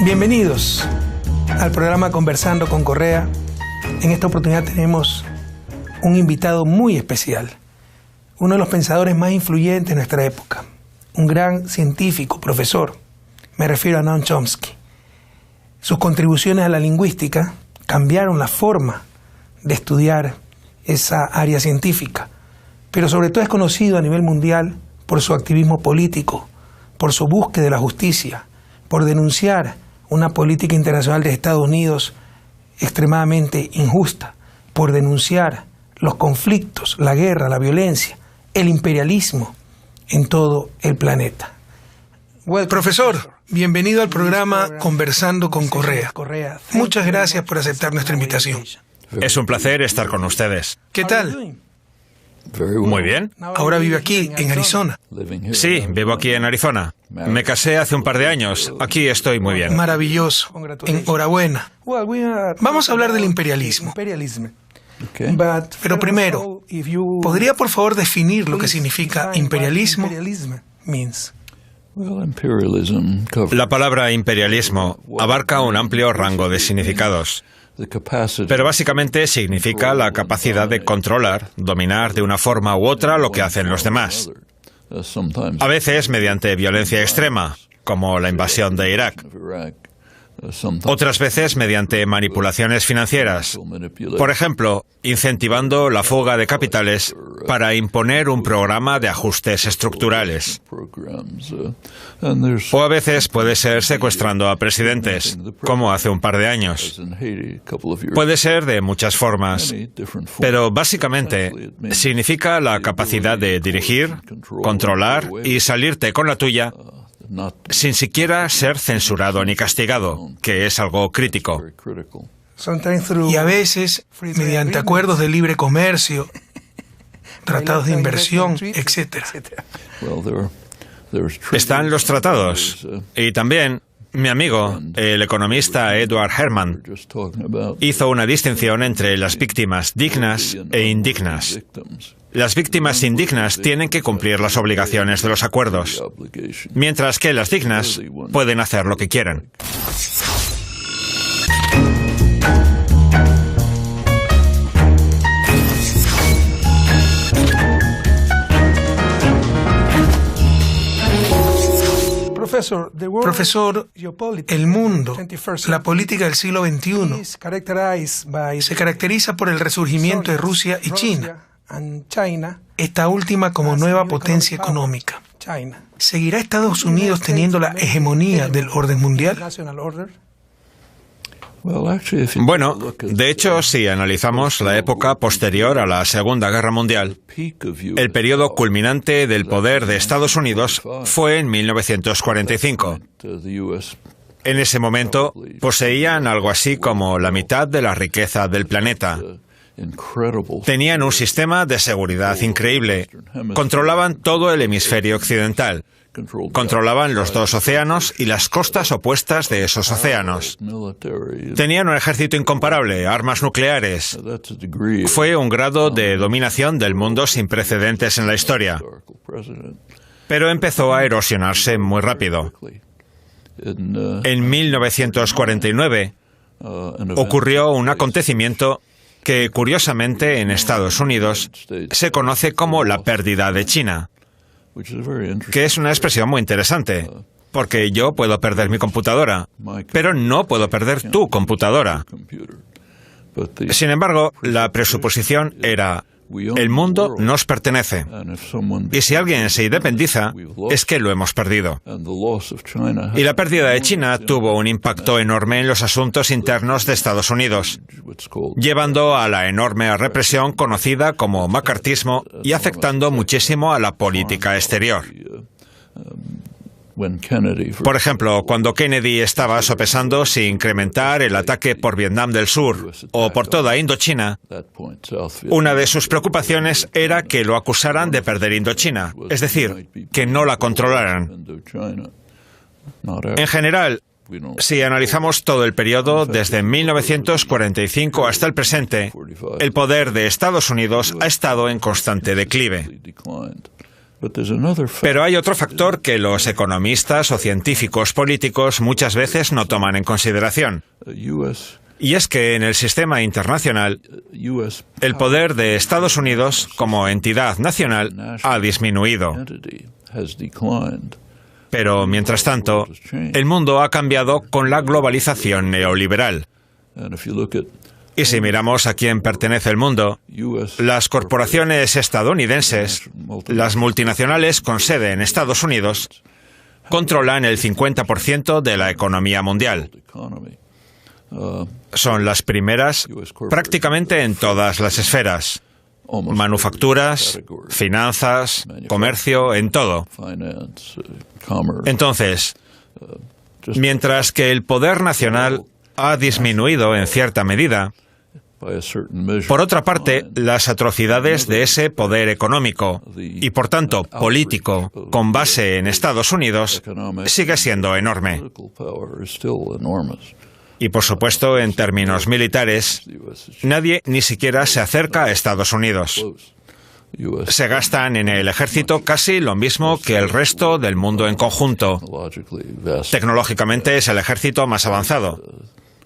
Bienvenidos al programa Conversando con Correa. En esta oportunidad tenemos un invitado muy especial, uno de los pensadores más influyentes de nuestra época, un gran científico, profesor. Me refiero a Noam Chomsky. Sus contribuciones a la lingüística cambiaron la forma de estudiar esa área científica, pero sobre todo es conocido a nivel mundial por su activismo político, por su búsqueda de la justicia, por denunciar una política internacional de Estados Unidos extremadamente injusta, por denunciar los conflictos, la guerra, la violencia, el imperialismo en todo el planeta. Profesor, bienvenido al programa Conversando con Correa. Muchas gracias por aceptar nuestra invitación. Es un placer estar con ustedes. ¿Qué tal? Muy bien. Ahora vive aquí, en Arizona. Sí, vivo aquí en Arizona. Me casé hace un par de años. Aquí estoy muy bien. Maravilloso. Enhorabuena. Vamos a hablar del imperialismo. Pero primero, ¿podría por favor definir lo que significa imperialismo? La palabra imperialismo abarca un amplio rango de significados, pero básicamente significa la capacidad de controlar, dominar de una forma u otra lo que hacen los demás. A veces mediante violencia extrema, como la invasión de Irak. Otras veces mediante manipulaciones financieras. Por ejemplo, incentivando la fuga de capitales para imponer un programa de ajustes estructurales. O a veces puede ser secuestrando a presidentes, como hace un par de años. Puede ser de muchas formas, pero básicamente significa la capacidad de dirigir, controlar y salirte con la tuya sin siquiera ser censurado ni castigado, que es algo crítico. Y a veces, mediante acuerdos de libre comercio, tratados de inversión, etc. Están los tratados. Y también, mi amigo, el economista Edward Herman, hizo una distinción entre las víctimas dignas e indignas. Las víctimas indignas tienen que cumplir las obligaciones de los acuerdos, mientras que las dignas pueden hacer lo que quieran. Profesor, el mundo, la política del siglo XXI, se caracteriza por el resurgimiento de Rusia y China, esta última como nueva potencia económica. ¿Seguirá Estados Unidos teniendo la hegemonía del orden mundial? Bueno, de hecho, si analizamos la época posterior a la Segunda Guerra Mundial, el periodo culminante del poder de Estados Unidos fue en 1945. En ese momento, poseían algo así como la mitad de la riqueza del planeta. Tenían un sistema de seguridad increíble. Controlaban todo el hemisferio occidental. Controlaban los dos océanos y las costas opuestas de esos océanos. Tenían un ejército incomparable, armas nucleares. Fue un grado de dominación del mundo sin precedentes en la historia. Pero empezó a erosionarse muy rápido. En 1949 ocurrió un acontecimiento que, curiosamente, en Estados Unidos se conoce como la pérdida de China, que es una expresión muy interesante, porque yo puedo perder mi computadora, pero no puedo perder tu computadora. Sin embargo, la presuposición era: el mundo nos pertenece, y si alguien se independiza, es que lo hemos perdido. Y la pérdida de China tuvo un impacto enorme en los asuntos internos de Estados Unidos, llevando a la enorme represión conocida como macartismo y afectando muchísimo a la política exterior. Por ejemplo, cuando Kennedy estaba sopesando si incrementar el ataque por Vietnam del Sur o por toda Indochina, una de sus preocupaciones era que lo acusaran de perder Indochina, es decir, que no la controlaran. En general, si analizamos todo el periodo desde 1945 hasta el presente, el poder de Estados Unidos ha estado en constante declive. Pero hay otro factor que los economistas o científicos políticos muchas veces no toman en consideración. Y es que en el sistema internacional, el poder de Estados Unidos como entidad nacional ha disminuido. Pero, mientras tanto, el mundo ha cambiado con la globalización neoliberal. Y si miramos a quién pertenece el mundo, las corporaciones estadounidenses, las multinacionales con sede en Estados Unidos, controlan el 50% de la economía mundial. Son las primeras prácticamente en todas las esferas: manufacturas, finanzas, comercio, en todo. Entonces, mientras que el poder nacional ha disminuido en cierta medida, por otra parte, las atrocidades de ese poder económico y, por tanto, político, con base en Estados Unidos, sigue siendo enorme. Y, por supuesto, en términos militares, nadie ni siquiera se acerca a Estados Unidos. Se gastan en el ejército casi lo mismo que el resto del mundo en conjunto. Tecnológicamente es el ejército más avanzado.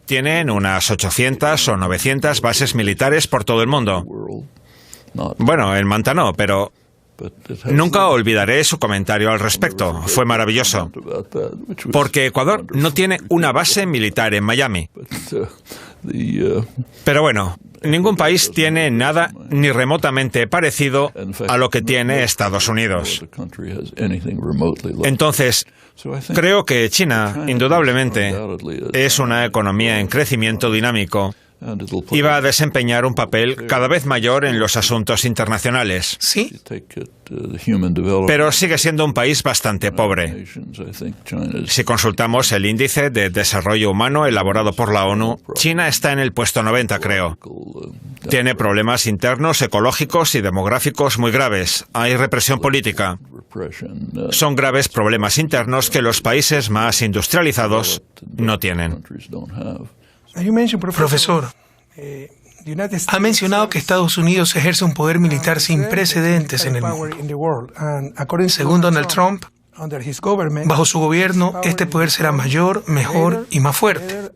Tienen unas 800 o 900 bases militares por todo el mundo. Bueno, en Manta no, pero nunca olvidaré su comentario al respecto. Fue maravilloso. Porque Ecuador no tiene una base militar en Miami. Pero bueno, ningún país tiene nada ni remotamente parecido a lo que tiene Estados Unidos. Entonces, creo que China, indudablemente, es una economía en crecimiento dinámico y va a desempeñar un papel cada vez mayor en los asuntos internacionales. Sí, pero sigue siendo un país bastante pobre. Si consultamos el índice de desarrollo humano elaborado por la ONU, China está en el puesto 90, creo. Tiene problemas internos, ecológicos y demográficos muy graves. Hay represión política. Son graves problemas internos que los países más industrializados no tienen. Profesor, ha mencionado que Estados Unidos ejerce un poder militar sin precedentes en el mundo. Según Donald Trump, bajo su gobierno, este poder será mayor, mejor y más fuerte.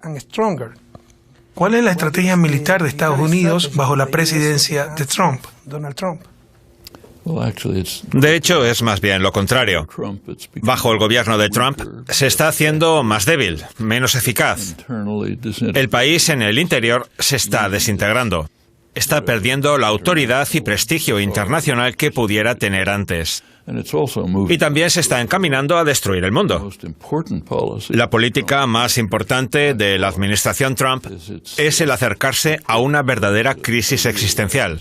¿Cuál es la estrategia militar de Estados Unidos bajo la presidencia de Trump? De hecho, es más bien lo contrario. Bajo el gobierno de Trump se está haciendo más débil, menos eficaz. El país en el interior se está desintegrando. Está perdiendo la autoridad y prestigio internacional que pudiera tener antes. Y también se está encaminando a destruir el mundo. La política más importante de la administración Trump es el acercarse a una verdadera crisis existencial.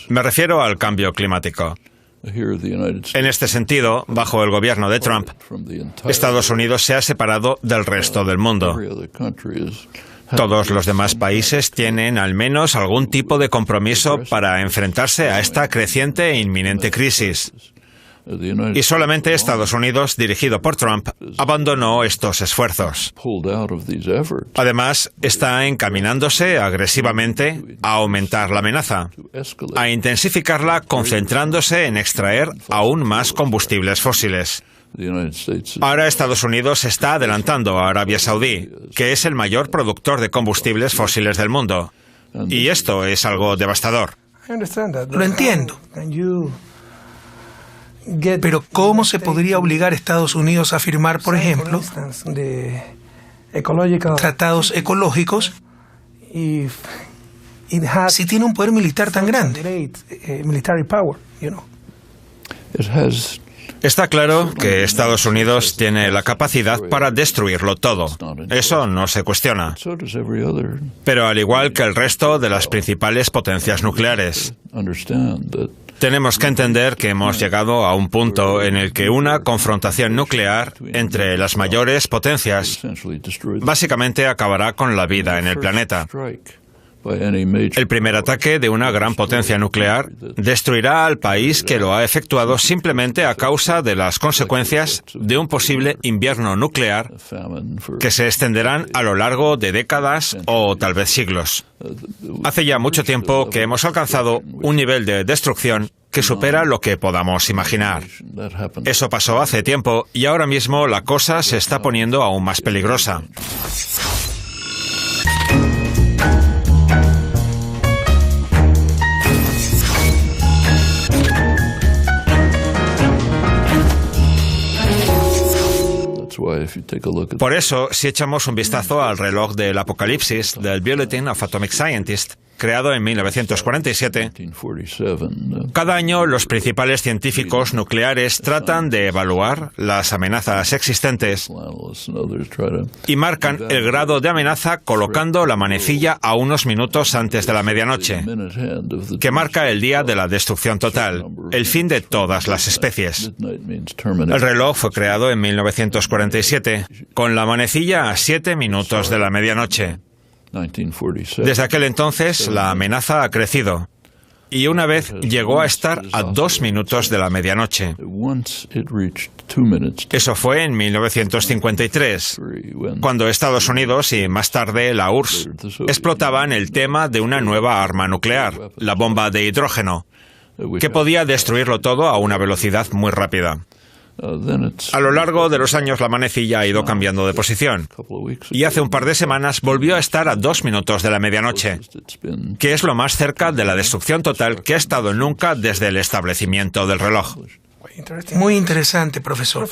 Me refiero al cambio climático. En este sentido, bajo el gobierno de Trump, Estados Unidos se ha separado del resto del mundo. Todos los demás países tienen al menos algún tipo de compromiso para enfrentarse a esta creciente e inminente crisis. Y solamente Estados Unidos, dirigido por Trump, abandonó estos esfuerzos. Además, está encaminándose agresivamente a aumentar la amenaza, a intensificarla concentrándose en extraer aún más combustibles fósiles. Ahora Estados Unidos está adelantando a Arabia Saudí, que es el mayor productor de combustibles fósiles del mundo. Y esto es algo devastador. Lo entiendo. Pero ¿cómo se podría obligar a Estados Unidos a firmar, por ejemplo, tratados ecológicos si tiene un poder militar tan grande? Está claro que Estados Unidos tiene la capacidad para destruirlo todo. Eso no se cuestiona. Pero al igual que el resto de las principales potencias nucleares, tenemos que entender que hemos llegado a un punto en el que una confrontación nuclear entre las mayores potencias básicamente acabará con la vida en el planeta. El primer ataque de una gran potencia nuclear destruirá al país que lo ha efectuado simplemente a causa de las consecuencias de un posible invierno nuclear que se extenderán a lo largo de décadas o tal vez siglos. Hace ya mucho tiempo que hemos alcanzado un nivel de destrucción que supera lo que podamos imaginar. Eso pasó hace tiempo y ahora mismo la cosa se está poniendo aún más peligrosa. Por eso, si echamos un vistazo al reloj del apocalipsis del Bulletin of Atomic Scientists, creado en 1947, cada año los principales científicos nucleares tratan de evaluar las amenazas existentes y marcan el grado de amenaza colocando la manecilla a unos minutos antes de la medianoche, que marca el día de la destrucción total, el fin de todas las especies. El reloj fue creado en 1947, con la manecilla a 7 minutos de la medianoche. Desde aquel entonces, la amenaza ha crecido y una vez llegó a estar a 2 minutos de la medianoche. Eso fue en 1953, cuando Estados Unidos y más tarde la URSS explotaban el tema de una nueva arma nuclear, la bomba de hidrógeno, que podía destruirlo todo a una velocidad muy rápida. A lo largo de los años la manecilla ha ido cambiando de posición y hace un par de semanas volvió a estar a 2 minutos de la medianoche, que es lo más cerca de la destrucción total que ha estado nunca desde el establecimiento del reloj. Muy interesante, profesor.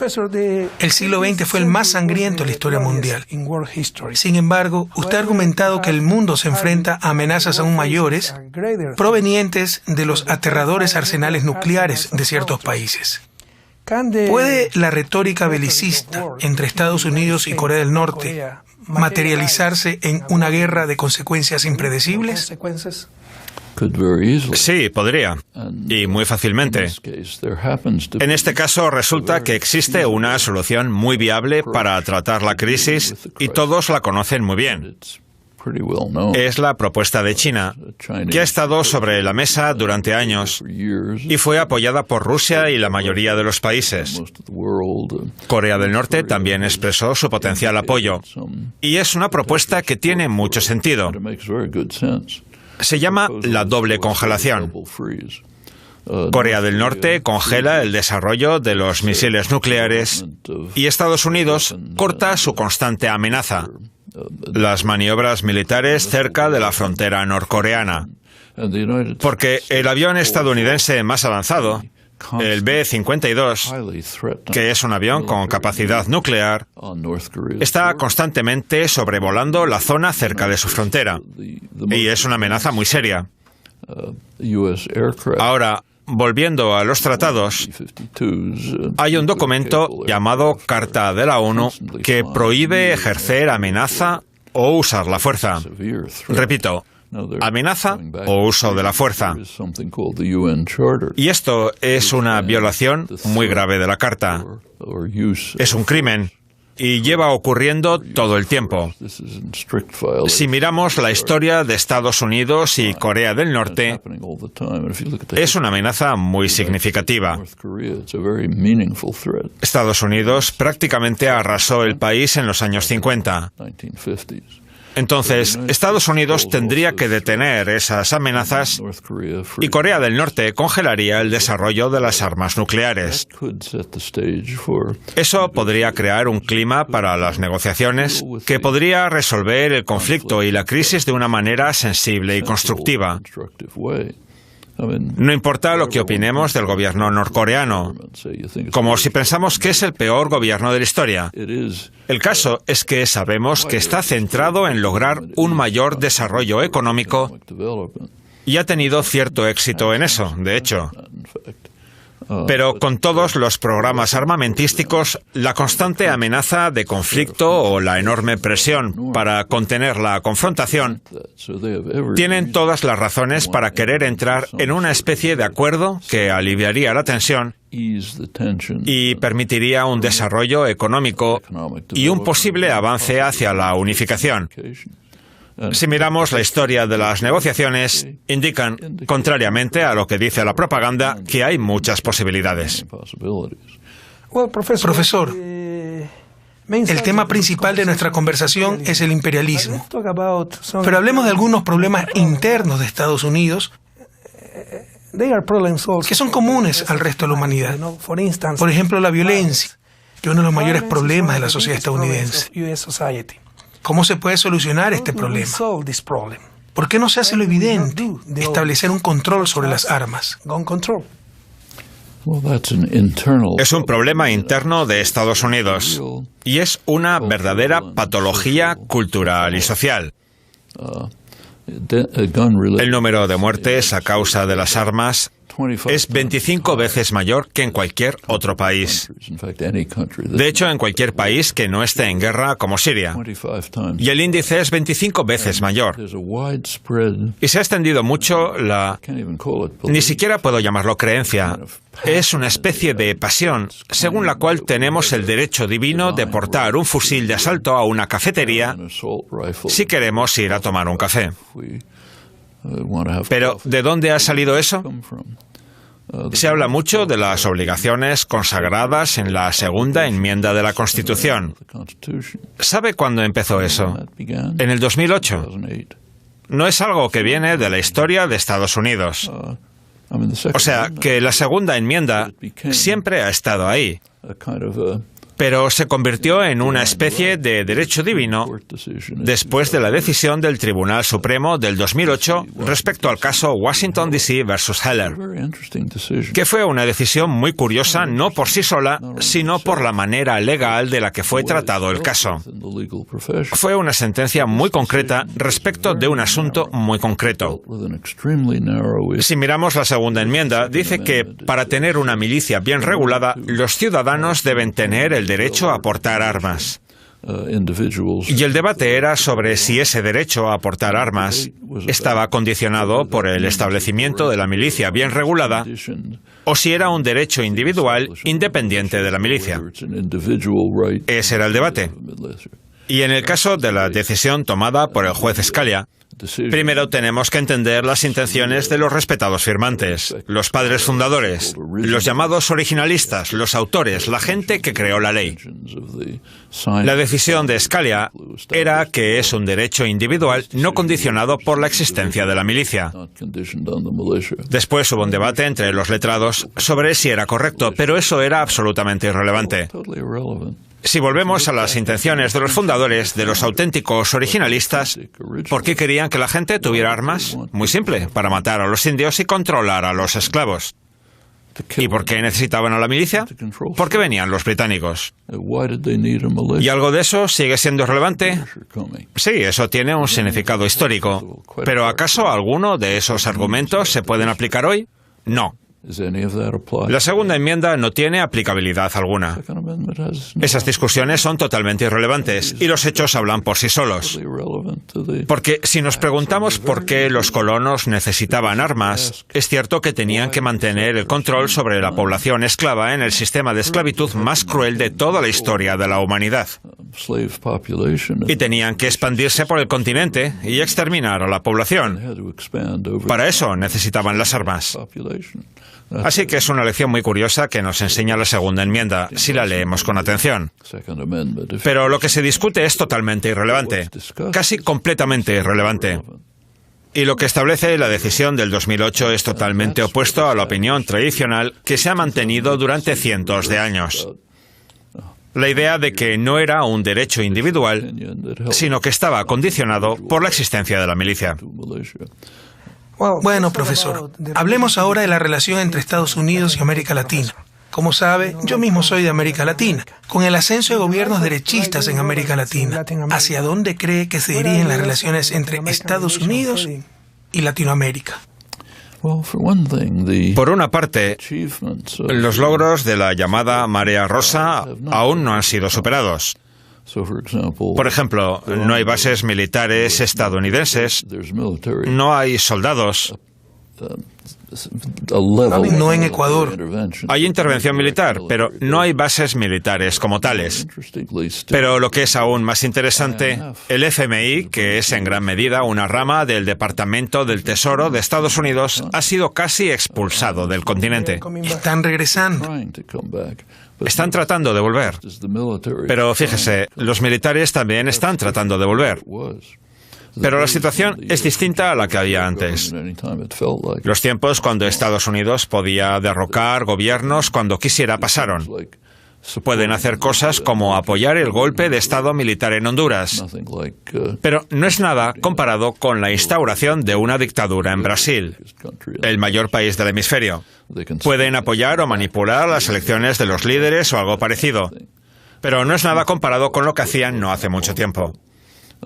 El siglo XX fue el más sangriento en la historia mundial. Sin embargo, usted ha argumentado que el mundo se enfrenta a amenazas aún mayores provenientes de los aterradores arsenales nucleares de ciertos países. ¿Puede la retórica belicista entre Estados Unidos y Corea del Norte materializarse en una guerra de consecuencias impredecibles? Sí, podría, y muy fácilmente. En este caso resulta que existe una solución muy viable para tratar la crisis y todos la conocen muy bien. Es la propuesta de China, que ha estado sobre la mesa durante años y fue apoyada por Rusia y la mayoría de los países. Corea del Norte también expresó su potencial apoyo. Y es una propuesta que tiene mucho sentido. Se llama la doble congelación. Corea del Norte congela el desarrollo de los misiles nucleares y Estados Unidos corta su constante amenaza, las maniobras militares cerca de la frontera norcoreana. Porque el avión estadounidense más avanzado, el B-52, que es un avión con capacidad nuclear, está constantemente sobrevolando la zona cerca de su frontera. Y es una amenaza muy seria. Ahora, volviendo a los tratados, hay un documento llamado Carta de la ONU que prohíbe ejercer amenaza o usar la fuerza. Repito, amenaza o uso de la fuerza. Y esto es una violación muy grave de la Carta. Es un crimen. Y lleva ocurriendo todo el tiempo. Si miramos la historia de Estados Unidos y Corea del Norte, es una amenaza muy significativa. Estados Unidos prácticamente arrasó el país en los años 50. Entonces, Estados Unidos tendría que detener esas amenazas y Corea del Norte congelaría el desarrollo de las armas nucleares. Eso podría crear un clima para las negociaciones que podría resolver el conflicto y la crisis de una manera sensible y constructiva. No importa lo que opinemos del gobierno norcoreano, como si pensamos que es el peor gobierno de la historia. El caso es que sabemos que está centrado en lograr un mayor desarrollo económico y ha tenido cierto éxito en eso, de hecho. Pero con todos los programas armamentísticos, la constante amenaza de conflicto o la enorme presión para contener la confrontación, tienen todas las razones para querer entrar en una especie de acuerdo que aliviaría la tensión y permitiría un desarrollo económico y un posible avance hacia la unificación. Si miramos la historia de las negociaciones, indican, contrariamente a lo que dice la propaganda, que hay muchas posibilidades. Profesor, el tema principal de nuestra conversación es el imperialismo. Pero hablemos de algunos problemas internos de Estados Unidos que son comunes al resto de la humanidad. Por ejemplo, la violencia, que es uno de los mayores problemas de la sociedad estadounidense. ¿Cómo se puede solucionar este problema? ¿Por qué no se hace lo evidente de establecer un control sobre las armas? Es un problema interno de Estados Unidos y es una verdadera patología cultural y social. El número de muertes a causa de las armas es 25 veces mayor que en cualquier otro país. De hecho, en cualquier país que no esté en guerra, como Siria. Y el índice es 25 veces mayor. Y se ha extendido mucho ni siquiera puedo llamarlo creencia. Es una especie de pasión, según la cual tenemos el derecho divino de portar un fusil de asalto a una cafetería si queremos ir a tomar un café. Pero, ¿de dónde ha salido eso? Se habla mucho de las obligaciones consagradas en la segunda enmienda de la Constitución. ¿Sabe cuándo empezó eso? En el 2008. No es algo que viene de la historia de Estados Unidos. O sea, que la segunda enmienda siempre ha estado ahí. Pero se convirtió en una especie de derecho divino después de la decisión del Tribunal Supremo del 2008 respecto al caso Washington, D.C. versus Heller, que fue una decisión muy curiosa no por sí sola, sino por la manera legal de la que fue tratado el caso. Fue una sentencia muy concreta respecto de un asunto muy concreto. Si miramos la segunda enmienda, dice que para tener una milicia bien regulada, los ciudadanos deben tener el derecho a portar armas. Y el debate era sobre si ese derecho a portar armas estaba condicionado por el establecimiento de la milicia bien regulada o si era un derecho individual independiente de la milicia. Ese era el debate. Y en el caso de la decisión tomada por el juez Scalia, primero tenemos que entender las intenciones de los respetados firmantes, los padres fundadores, los llamados originalistas, los autores, la gente que creó la ley. La decisión de Scalia era que es un derecho individual no condicionado por la existencia de la milicia. Después hubo un debate entre los letrados sobre si era correcto, pero eso era absolutamente irrelevante. Si volvemos a las intenciones de los fundadores, de los auténticos originalistas, ¿por qué querían que la gente tuviera armas? Muy simple, para matar a los indios y controlar a los esclavos. ¿Y por qué necesitaban a la milicia? Porque venían los británicos. ¿Y algo de eso sigue siendo relevante? Sí, eso tiene un significado histórico. ¿Pero acaso alguno de esos argumentos se pueden aplicar hoy? No. La segunda enmienda no tiene aplicabilidad alguna. Esas discusiones son totalmente irrelevantes y los hechos hablan por sí solos. Porque si nos preguntamos por qué los colonos necesitaban armas, es cierto que tenían que mantener el control sobre la población esclava en el sistema de esclavitud más cruel de toda la historia de la humanidad. Y tenían que expandirse por el continente y exterminar a la población. Para eso necesitaban las armas. Así que es una lección muy curiosa que nos enseña la segunda enmienda, si la leemos con atención. Pero lo que se discute es totalmente irrelevante, casi completamente irrelevante. Y lo que establece la decisión del 2008 es totalmente opuesto a la opinión tradicional que se ha mantenido durante cientos de años. La idea de que no era un derecho individual, sino que estaba condicionado por la existencia de la milicia. Bueno, profesor, hablemos ahora de la relación entre Estados Unidos y América Latina. Como sabe, yo mismo soy de América Latina. Con el ascenso de gobiernos derechistas en América Latina, ¿hacia dónde cree que se dirigen las relaciones entre Estados Unidos y Latinoamérica? Por una parte, los logros de la llamada Marea Rosa aún no han sido superados. Por ejemplo, no hay bases militares estadounidenses, no hay soldados. No en Ecuador. Hay intervención militar, pero no hay bases militares como tales. Pero lo que es aún más interesante, el FMI, que es en gran medida una rama del Departamento del Tesoro de Estados Unidos, ha sido casi expulsado del continente. Están regresando. Están tratando de volver. Pero fíjese, los militares también están tratando de volver. Pero la situación es distinta a la que había antes. Los tiempos cuando Estados Unidos podía derrocar gobiernos cuando quisiera pasaron. Pueden hacer cosas como apoyar el golpe de Estado militar en Honduras, pero no es nada comparado con la instauración de una dictadura en Brasil, el mayor país del hemisferio. Pueden apoyar o manipular las elecciones de los líderes o algo parecido, pero no es nada comparado con lo que hacían no hace mucho tiempo.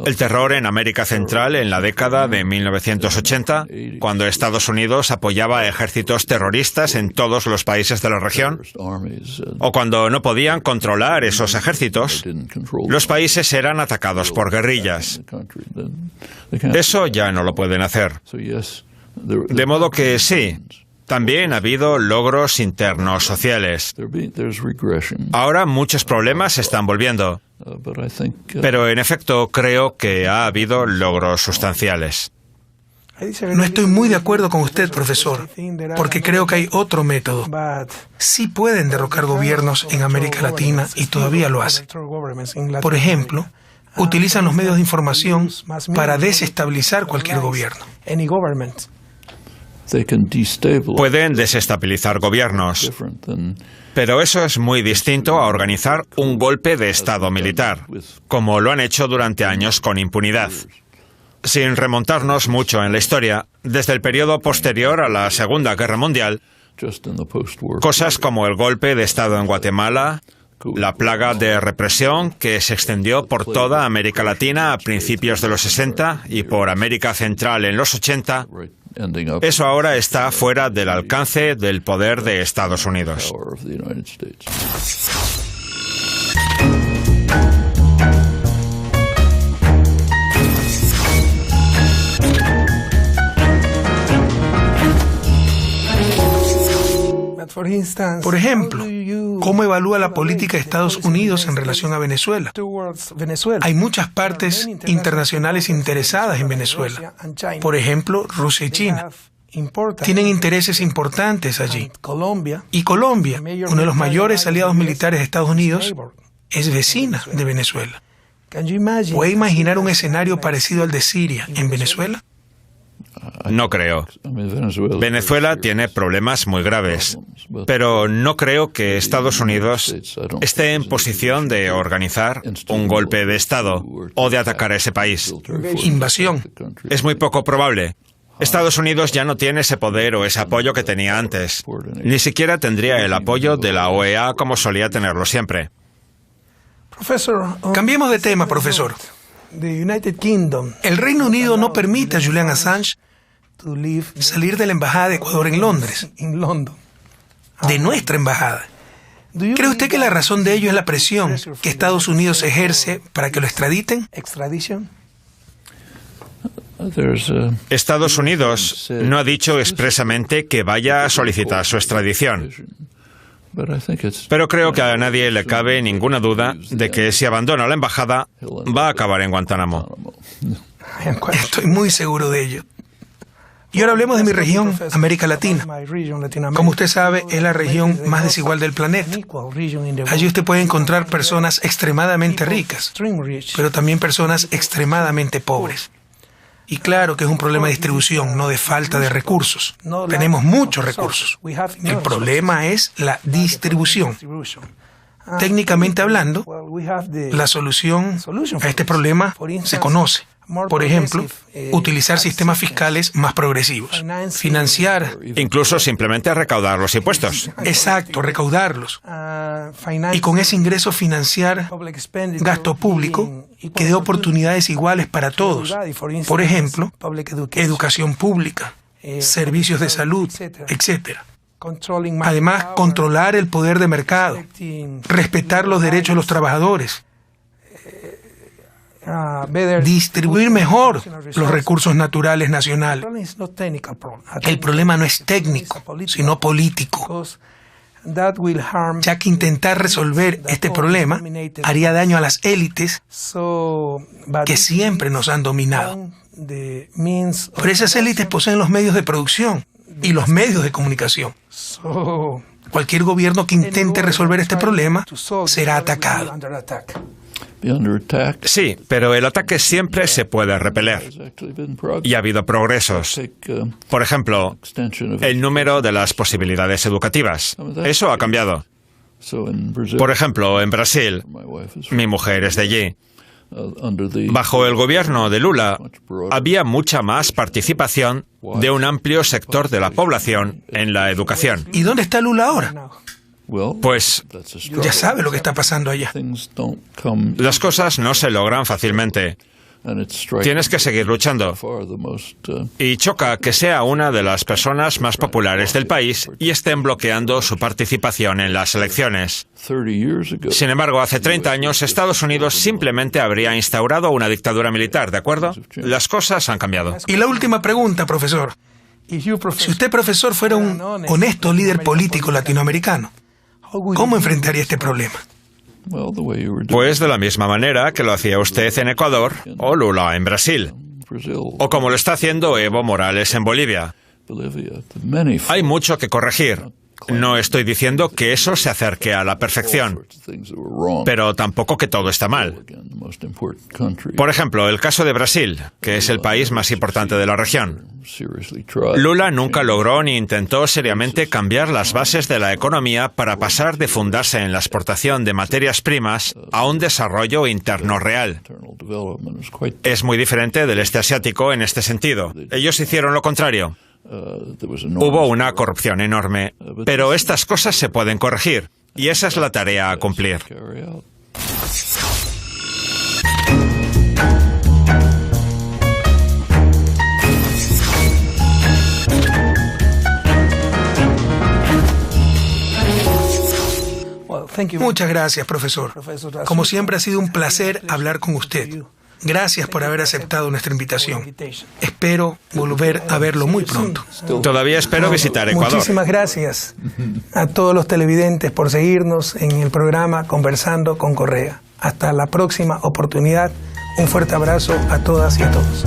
El terror en América Central en la década de 1980, cuando Estados Unidos apoyaba a ejércitos terroristas en todos los países de la región, o cuando no podían controlar esos ejércitos, los países eran atacados por guerrillas. Eso ya no lo pueden hacer. De modo que sí, también ha habido logros internos sociales. Ahora muchos problemas se están volviendo. Pero en efecto creo que ha habido logros sustanciales. No estoy muy de acuerdo con usted, profesor, porque creo que hay otro método. Sí pueden derrocar gobiernos en América Latina y todavía lo hacen. Por ejemplo, utilizan los medios de información para desestabilizar cualquier gobierno. Pueden desestabilizar gobiernos, pero eso es muy distinto a organizar un golpe de Estado militar, como lo han hecho durante años con impunidad. Sin remontarnos mucho en la historia, desde el periodo posterior a la Segunda Guerra Mundial, cosas como el golpe de Estado en Guatemala, la plaga de represión que se extendió por toda América Latina a principios de los 60 y por América Central en los 80, eso ahora está fuera del alcance del poder de Estados Unidos. Por ejemplo, ¿cómo evalúa la política de Estados Unidos en relación a Venezuela? Hay muchas partes internacionales interesadas en Venezuela. Por ejemplo, Rusia y China. Tienen intereses importantes allí. Y Colombia, uno de los mayores aliados militares de Estados Unidos, es vecina de Venezuela. ¿Puede imaginar un escenario parecido al de Siria en Venezuela? No creo. Venezuela tiene problemas muy graves, pero no creo que Estados Unidos esté en posición de organizar un golpe de Estado o de atacar a ese país. Invasión. Es muy poco probable. Estados Unidos ya no tiene ese poder o ese apoyo que tenía antes. Ni siquiera tendría el apoyo de la OEA como solía tenerlo siempre. Cambiemos de tema, profesor. El Reino Unido no permite a Julian Assange salir de la embajada de Ecuador en Londres, de nuestra embajada. ¿Cree usted que la razón de ello es la presión que Estados Unidos ejerce para que lo extraditen? Estados Unidos no ha dicho expresamente que vaya a solicitar su extradición. Pero creo que a nadie le cabe ninguna duda de que si abandona la embajada, va a acabar en Guantánamo. Estoy muy seguro de ello. Y ahora hablemos de mi región, América Latina. Como usted sabe, es la región más desigual del planeta. Allí usted puede encontrar personas extremadamente ricas, pero también personas extremadamente pobres. Y claro que es un problema de distribución, no de falta de recursos. Tenemos muchos recursos. El problema es la distribución. Técnicamente hablando, la solución a este problema se conoce. Por ejemplo, utilizar sistemas fiscales más progresivos. Financiar. Incluso simplemente recaudar los impuestos. Exacto, recaudarlos. Y con ese ingreso financiar gasto público que dé oportunidades iguales para todos. Por ejemplo, educación pública, servicios de salud, etc. Además, controlar el poder de mercado, respetar los derechos de los trabajadores, distribuir mejor los recursos naturales nacionales. El problema no es técnico, sino político, ya que intentar resolver este problema haría daño a las élites que siempre nos han dominado. Pero esas élites poseen los medios de producción y los medios de comunicación. Cualquier gobierno que intente resolver este problema será atacado. Sí, pero el ataque siempre se puede repeler. Y ha habido progresos. Por ejemplo, el número de las posibilidades educativas. Eso ha cambiado. Por ejemplo, en Brasil, mi mujer es de allí. Bajo el gobierno de Lula, había mucha más participación de un amplio sector de la población en la educación. ¿Y dónde está Lula ahora? Pues Ya sabe lo que está pasando allá. las cosas no se logran fácilmente. Tienes que seguir luchando. Y choca que sea una de las personas más populares del país y estén bloqueando su participación en las elecciones. Sin embargo, hace 30 años Estados Unidos simplemente habría instaurado una dictadura militar, ¿de acuerdo? Las cosas han cambiado. Y la última pregunta, profesor. Si usted, profesor, fuera un honesto líder político latinoamericano, ¿cómo enfrentaría este problema? Pues de la misma manera que lo hacía usted en Ecuador o Lula en Brasil, o como lo está haciendo Evo Morales en Bolivia. Hay mucho que corregir. No estoy diciendo que eso se acerque a la perfección, pero tampoco que todo está mal. Por ejemplo, el caso de Brasil, que es el país más importante de la región. Lula nunca logró ni intentó seriamente cambiar las bases de la economía para pasar de fundarse en la exportación de materias primas a un desarrollo interno real. Es muy diferente del este asiático en este sentido. Ellos hicieron lo contrario. Hubo una corrupción enorme, pero estas cosas se pueden corregir, y esa es la tarea a cumplir. Muchas gracias, profesor. Como siempre, ha sido un placer hablar con usted. Gracias por haber aceptado nuestra invitación. Espero volver a verlo muy pronto. Todavía espero visitar Ecuador. Muchísimas gracias a todos los televidentes por seguirnos en el programa Conversando con Correa. Hasta la próxima oportunidad. Un fuerte abrazo a todas y a todos.